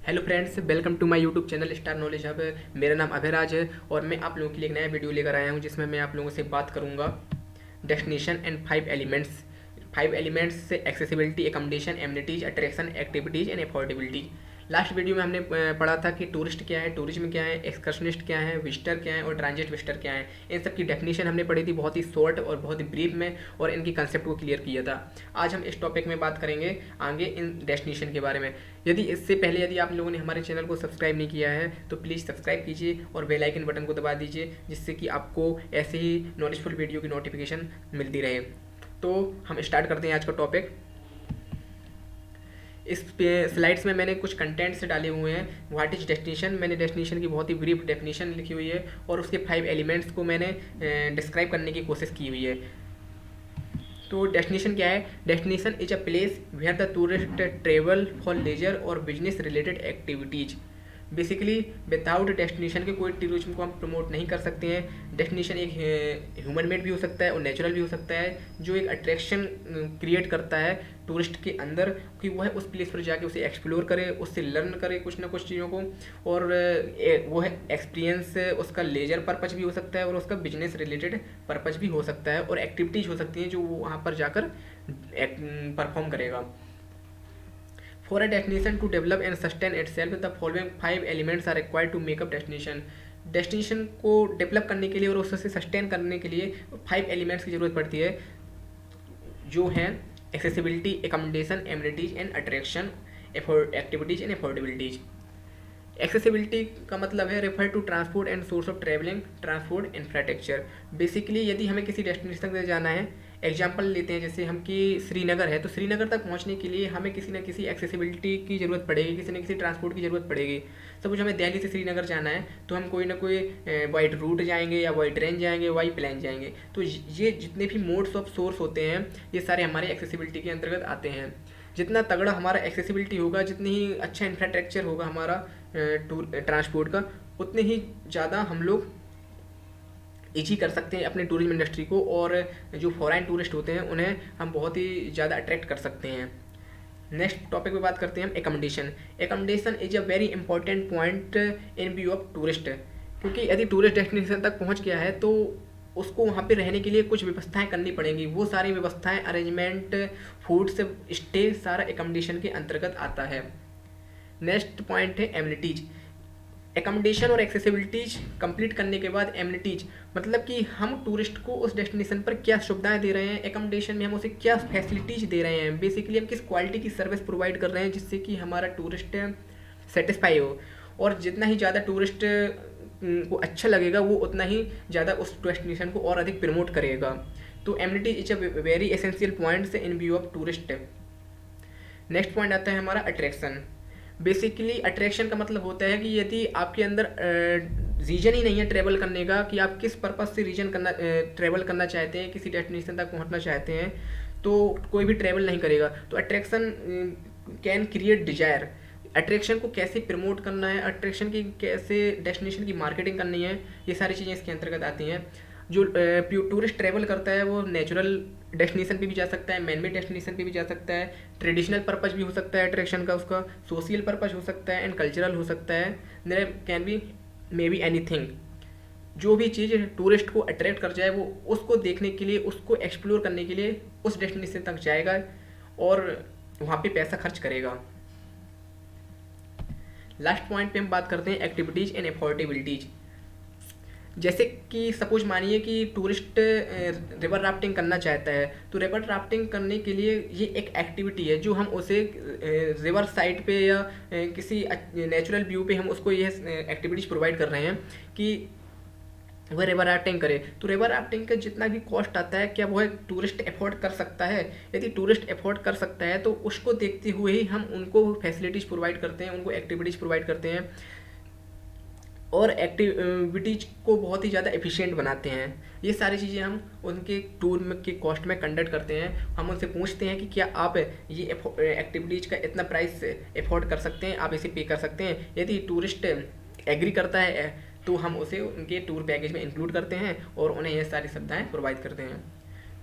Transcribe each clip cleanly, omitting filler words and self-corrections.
Hello friends, welcome to my YouTube channel Star Knowledge Hub. मेरा नाम अभयराज है और मैं आप लोगों के लिए एक नया वीडियो लेकर आया हूं जिसमें मैं आप लोगों से बात करूंगा डेस्टिनेशन एंड 5 एलिमेंट्स। 5 एलिमेंट्स से accessibility, accommodation, amenities, attraction, activities and affordability. Last video में हमने पढ़ा था कि टूरिस्ट क्या है, टूरिज्म क्या है, एक्सकर्शनिस्ट क्या है, विजिटर क्या है और ट्रांजिट विजिटर क्या है। इन सब की डेफिनेशन हमने पढ़ी थी बहुत ही शॉर्ट और बहुत ही ब्रीफ में, और इनकी कंसेप्ट को क्लियर किया था। आज हम इस टॉपिक में बात करेंगे आगे इन डेस्टिनेशन के बारे में। यदि इससे पहले यदि आप लोगों ने हमारे चैनल को सब्सक्राइब नहीं किया है तो प्लीज़ सब्सक्राइब कीजिए और बेल आइकन बटन को दबा दीजिए, जिससे कि आपको ऐसे ही नॉलेजफुल वीडियो की नोटिफिकेशन मिलती रहे। तो हम स्टार्ट करते हैं आज का टॉपिक। इस स्लाइड्स में मैंने कुछ कंटेंट्स डाले हुए हैं। व्हाट इज डेस्टिनेशन, मैंने डेस्टिनेशन की बहुत ही ब्रीफ डेफिनेशन लिखी हुई है और उसके 5 एलिमेंट्स को मैंने डिस्क्राइब करने की कोशिश की हुई है। तो डेस्टिनेशन क्या है? Destination is a place where the tourist travel for leisure और business related activities. Basically without destination के कोई टूरिज्म को हम प्रमोट नहीं कर सकते हैं। डेस्टिनेशन एक ह्यूमन मेड भी हो सकता है और नेचुरल भी हो सकता है, जो एक अट्रैक्शन क्रिएट करता है टूरिस्ट के अंदर कि वह उस प्लेस पर जाके उसे एक्सप्लोर करे, उससे लर्न करे कुछ ना कुछ चीज़ों को। और वो है एक्सपीरियंस, उसका लेजर पर्पज भी हो सकता है और उसका बिजनेस रिलेटेड पर्पज भी हो सकता है, और एक्टिविटीज़ हो सकती हैं जो वो वहाँ पर जाकर परफॉर्म करेगा। For a destination to develop and sustain itself, the following 5 elements are required to make up destination. Destination को डेवलप करने के लिए और उससे सस्टेन करने के लिए 5 एलिमेंट्स की ज़रूरत पड़ती है, जो हैं accessibility, accommodation, amenities and attraction, activities and affordabilities. Accessibility का मतलब है refer to transport and source of travelling, transport infrastructure. Basically यदि हमें किसी डेस्टिनेशन तक जाना है, एग्जाम्पल लेते हैं जैसे हम कि श्रीनगर है, तो श्रीनगर तक पहुंचने के लिए हमें किसी न किसी एक्सेसिबिलिटी की ज़रूरत पड़ेगी, किसी न किसी ट्रांसपोर्ट की ज़रूरत पड़ेगी। सपोज हमें दिल्ली से श्रीनगर जाना है तो हम कोई ना कोई बाई रूट जाएंगे या बाई ट्रेन जाएंगे, बाई प्लेन जाएंगे। तो ये जितने भी मोड्स ऑफ सोर्स होते हैं ये सारे हमारे एक्सेसिबिलिटी के अंतर्गत आते हैं। जितना तगड़ा हमारा एक्सेसिबिलिटी होगा, जितनी ही अच्छा इंफ्रास्ट्रक्चर होगा हमारा ट्रांसपोर्ट का, उतने ही ज़्यादा हम लोग ईजी कर सकते हैं अपने टूरिज्म इंडस्ट्री को, और जो फॉरेन टूरिस्ट होते हैं उन्हें हम बहुत ही ज़्यादा अट्रैक्ट कर सकते हैं। नेक्स्ट टॉपिक पे बात करते हैं हम accommodation. Accommodation is a very important point in view of tourist, क्योंकि यदि टूरिस्ट डेस्टिनेशन तक पहुंच गया है तो उसको वहाँ पे रहने के लिए कुछ व्यवस्थाएं करनी पड़ेंगी। वो सारी व्यवस्थाएं, अरेंजमेंट, फूड से स्टे, सारा एकोमोडेशन के अंतर्गत आता है। नेक्स्ट पॉइंट है एमिनिटीज। एकोमोडेशन और एक्सेसिबिलिटीज कंप्लीट करने के बाद एमिनिटीज, मतलब कि हम टूरिस्ट को उस डेस्टिनेशन पर क्या सुविधाएं दे रहे हैं, एकोमोडेशन में हम उसे क्या फैसिलिटीज दे रहे हैं, बेसिकली हम किस क्वालिटी की सर्विस प्रोवाइड कर रहे हैं जिससे कि हमारा टूरिस्ट सेटिस्फाई हो। और जितना ही ज़्यादा टूरिस्ट को अच्छा लगेगा वो उतना ही ज़्यादा उस डेस्टिनेशन को और अधिक प्रमोट करेगा। तो amenities is a very essential points in view of tourist. Next point आता है हमारा अट्रैक्शन। बेसिकली अट्रैक्शन का मतलब होता है कि यदि आपके अंदर रीजन ही नहीं है ट्रैवल करने का, कि आप किस पर्पज़ से ट्रैवल करना चाहते हैं, किसी डेस्टिनेशन तक पहुंचना चाहते हैं, तो कोई भी ट्रैवल नहीं करेगा। तो attraction can create desire. Attraction को कैसे प्रमोट करना है, अट्रैक्शन की कैसे डेस्टिनेशन की मार्केटिंग करनी है, ये सारी चीज़ें इसके अंतर्गत आती हैं। जो टूरिस्ट ट्रैवल करता है वो नेचुरल डेस्टिनेशन पे भी जा सकता है, मैनमेड डेस्टिनेशन पे भी जा सकता है, ट्रेडिशनल पर्पज भी हो सकता है अट्रैक्शन का, उसका सोशल पर्पज हो सकता है एंड कल्चरल हो सकता है। There can be may be anything. जो भी चीज़ टूरिस्ट को अट्रैक्ट कर जाए वो उसको देखने के लिए, उसको एक्सप्लोर करने के लिए उस डेस्टिनेशन तक जाएगा और वहाँ पे पैसा खर्च करेगा। लास्ट पॉइंट पे हम बात करते हैं एक्टिविटीज़ एंड अफोर्डेबिलिटीज़। जैसे कि सपोज मानिए कि टूरिस्ट रिवर राफ्टिंग करना चाहता है, तो रिवर राफ्टिंग करने के लिए ये एक एक्टिविटी है जो हम उसे रिवर साइड पे या किसी नेचुरल व्यू पे हम उसको ये एक्टिविटीज़ प्रोवाइड कर रहे हैं कि वह रिवर राफ्टिंग करे। तो रिवर राफ्टिंग का जितना भी कॉस्ट आता है, क्या वह टूरिस्ट अफोर्ड कर सकता है? यदि टूरिस्ट अफोर्ड कर सकता है तो उसको देखते हुए ही हम उनको फैसिलिटीज़ प्रोवाइड करते हैं, उनको एक्टिविटीज़ प्रोवाइड करते हैं और एक्टिविटीज को बहुत ही ज़्यादा एफिशिएंट बनाते हैं। ये सारी चीज़ें हम उनके टूर में के कॉस्ट में कंडक्ट करते हैं। हम उनसे पूछते हैं कि क्या आप ये एक्टिविटीज़ का इतना प्राइस अफोर्ड कर सकते हैं, आप इसे पे कर सकते हैं। यदि टूरिस्ट एग्री करता है तो हम उसे उनके टूर पैकेज में इंक्लूड करते हैं और उन्हें ये सारी सुविधाएँ प्रोवाइड करते हैं।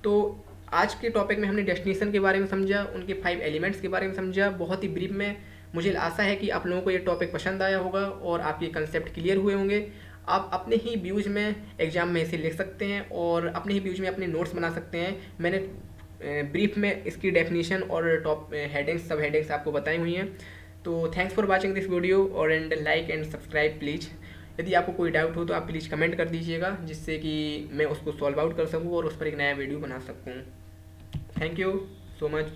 तो आज के टॉपिक में हमने डेस्टिनेशन के बारे में समझा, उनके 5 एलिमेंट्स के बारे में समझा बहुत ही ब्रीफ में, मुझे आशा है कि आप लोगों को ये टॉपिक पसंद आया होगा और आपके कंसेप्ट क्लियर हुए होंगे। आप अपने ही व्यूज़ में एग्ज़ाम में इसे लिख सकते हैं और अपने ही व्यूज़ में अपने नोट्स बना सकते हैं। मैंने ब्रीफ में इसकी डेफिनेशन और टॉप हेडिंग्स सब हेडिंग्स आपको बताई हुई हैं। तो thanks for watching this video और and like and subscribe please. यदि आपको कोई डाउट हो तो आप प्लीज़ कमेंट कर दीजिएगा, जिससे कि मैं उसको सॉल्व आउट कर सकूँ और उस पर एक नया वीडियो बना सकूँ। Thank you so much.